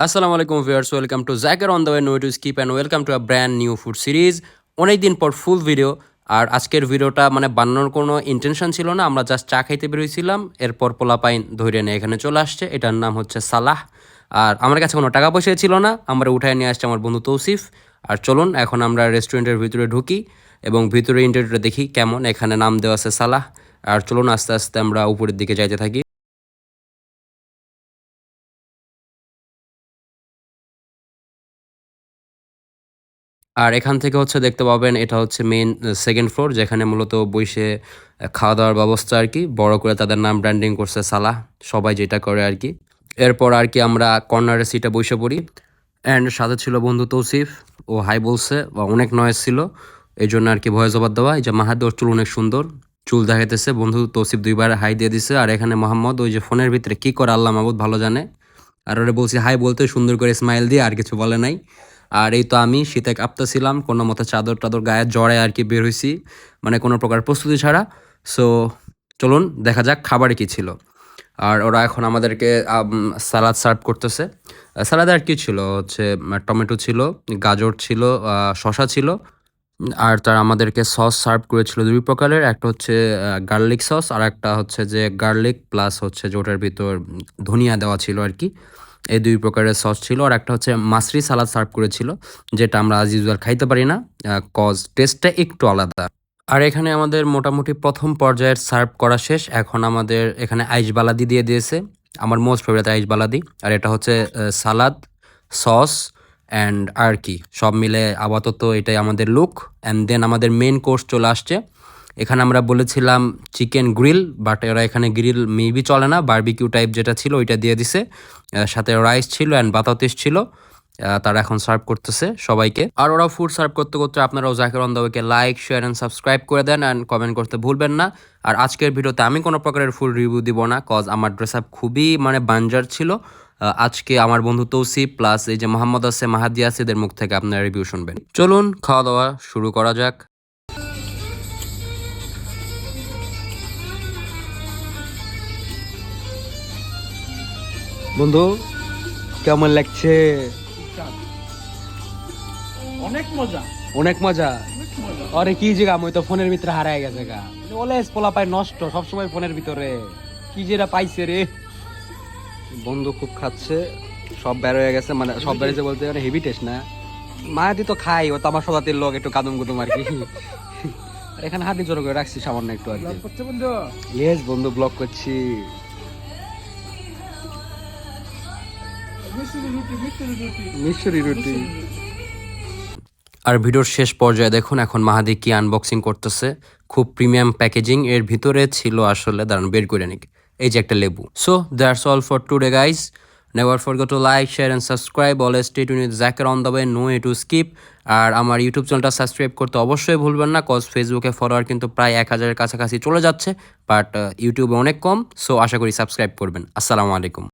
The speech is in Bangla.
আসসালামু আলাইকুম viewers, welcome to Zaker on the way no to skip and welcome to a brand new food series. অনেক দিন পর ফুল ভিডিও। আর আজকের ভিডিওটা মানে বানানোর কোনো ইন্টেনশন ছিল না, আমরা জাস্ট চা খাইতে বেরোইছিলাম, এরপর পোলাপাইন ধরে নিয়ে এখানে চলে আসছে। এটার নাম হচ্ছে সালাহ। আর আমার কাছে কোনো টাকা পয়সা ছিল না, আমরা উঠায় নিয়ে আসছে আমার বন্ধু তৌসিফ। আর চলুন এখন আমরা রেস্টুরেন্টের ভিতরে ঢুকি এবং ভিতরে ইন্টারভিউটা দেখি কেমন। এখানে নাম দেওয়া আছে সালাহ। আর চলুন আস্তে আস্তে আমরা উপরের দিকে যাইতে থাকি। আর এখান থেকে হচ্ছে দেখতে পাবেন এটা হচ্ছে মেইন সেকেন্ড ফ্লোর, যেখানে মূলত বইসে খাওয়া দাওয়ার ব্যবস্থা আর কি। বড় করে তাদের নাম ব্র্যান্ডিং করছে সালাহ, সবাই যেটা করে আর কি। এরপর আর কি আমরা কর্নারের সিটে বসে পড়ি। অ্যান্ড সাথে ছিল বন্ধু তৌসিফ। ও হাই বলছে বা অনেক নয়েজ ছিল, এই জন্য আর কি ভয়েস জবাব দেওয়া। এই যে মাহাদি, ওর চুল অনেক সুন্দর, চুল দেখাইতেছে। বন্ধু তৌসিফ দুইবার হাই দিয়ে দিছে। আর এখানে মোহাম্মদ ওই যে ফোনের ভিতরে কি করে আল্লাহ মাহবুদ ভালো জানে। আর ওরা বলছি হাই বলতে সুন্দর করে স্মাইল দিয়ে, আর কিছু বলে নাই। আর এই তো আমি শীতে কাঁপতেছিলাম, কোনো মতো চাদর টাদর গায়ে জড়ে আর কি বের হয়েছি, মানে কোনো প্রকার প্রস্তুতি ছাড়া। সো চলুন দেখা যাক খাবারে কি ছিল। আর ওরা এখন আমাদেরকে সালাদ সার্ভ করতেছে। সালাদে আর কি ছিল হচ্ছে টমেটো ছিল, গাজর ছিল, শশা ছিল। আর তারা আমাদেরকে সস সার্ভ করেছিল দুই প্রকারের, একটা হচ্ছে গার্লিক সস, আর একটা হচ্ছে যে গার্লিক প্লাস হচ্ছে যে ওটার ভিতর ধনিয়া দেওয়া ছিল আর কি। এই দুই প্রকারের সস ছিল। আর একটা হচ্ছে মাছরি সালাদ সার্ভ করেছিল, যেটা আমরা আজ ইউজুয়াল খাইতে পারি না, কজ টেস্টটা একটু আলাদা। আর এখানে আমাদের মোটামুটি প্রথম পর্যায়ের সার্ভ করা শেষ। এখন আমাদের এখানে আইস বালাদি দিয়ে দিয়েছে, আমার মোস্ট ফেভারিট আইস বালাদি। আর এটা হচ্ছে সালাদ, সস অ্যান্ড আর কি সব মিলে আপাতত এটাই আমাদের লুক। অ্যান্ড দেন আমাদের মেন কোর্স চলে আসছে। এখানে আমরা বলেছিলাম চিকেন গ্রিল, বাট এরা এখানে গ্রিল মেবি চলে না, বারবিকিউ টাইপ যেটা ছিল ওইটা দিয়ে দিছে। সাথে রাইস ছিল অ্যান্ড বাতাতিস ছিল। তারা এখন সার্ভ করতেছে সবাইকে। আর ওরা ফুড সার্ভ করতে করতে আপনারাও জাকির অন দ্য ওয়েকে লাইক, শেয়ার অ্যান্ড সাবস্ক্রাইব করে দেন অ্যান্ড কমেন্ট করতে ভুলবেন না। আর আজকের ভিডিওতে আমি কোনো প্রকারের ফুড রিভিউ দিব না, কজ আমার ড্রেস আপ খুবই মানে বাঞ্জার ছিল। আজকে আমার বন্ধু তৌসিফ প্লাস এই যে মোহাম্মদ আছে, মাহাদি আছে, এদের মুখ থেকে আপনারা রিভিউ শুনবেন। চলুন খাওয়া দাওয়া শুরু করা যাক। বন্ধু কেমন লাগছে? অনেক মজা। অনেক মজা। অনেক মজা। আরে কি যে আমি তো ফোনের ভিতরে হারায় গেছে গা, অলওয়েজ পোলা পায় নষ্ট, সবসময় ফোনের ভিতরে। কি যেটা পাইছে রে। বন্ধু খুব খাচ্ছে, সব বের হয়ে গেছে, মানে সব বেড়েছে বলতে মানে হেভি টেস্ট না। মায়াদি তো খাই, ও তো আমার সদাতির লোক, একটু কাদুম কুদুম আর কি। আর এখানে হাতি জোর করে রাখছি সামান্য একটু আর কি। ব্লগ করছে বন্ধু। ইয়েস বন্ধু, ব্লগ করছি। মিষ্টি রুটি, মিষ্টি রুটি। মিশরি রুটি। আর ভিডিওর শেষ পর্যায়ে দেখুন এখন মাহাদি কি আনবক্সিং করতেছে। খুব প্রিমিয়াম প্যাকেজিং এর ভিতরে ছিল আসলে, দাঁড়ান বের করে নিক। এই যে একটা লেবু। So that's all for today guys. Never forget to like, share and subscribe. Always stay tuned with Zakir on the way, no way to skip. আর আমার ইউটিউব চ্যানেলটা সাবস্ক্রাইব করতে অবশ্যই ভুলবেন না, কজ ফেসবুকে ফলোয়ার কিন্তু প্রায় 1000-এর কাছাকাছি চলে যাচ্ছে, বাট ইউটিউবে অনেক কম। সো আশা করি সাবস্ক্রাইব করবেন। আসসালামু আলাইকুম।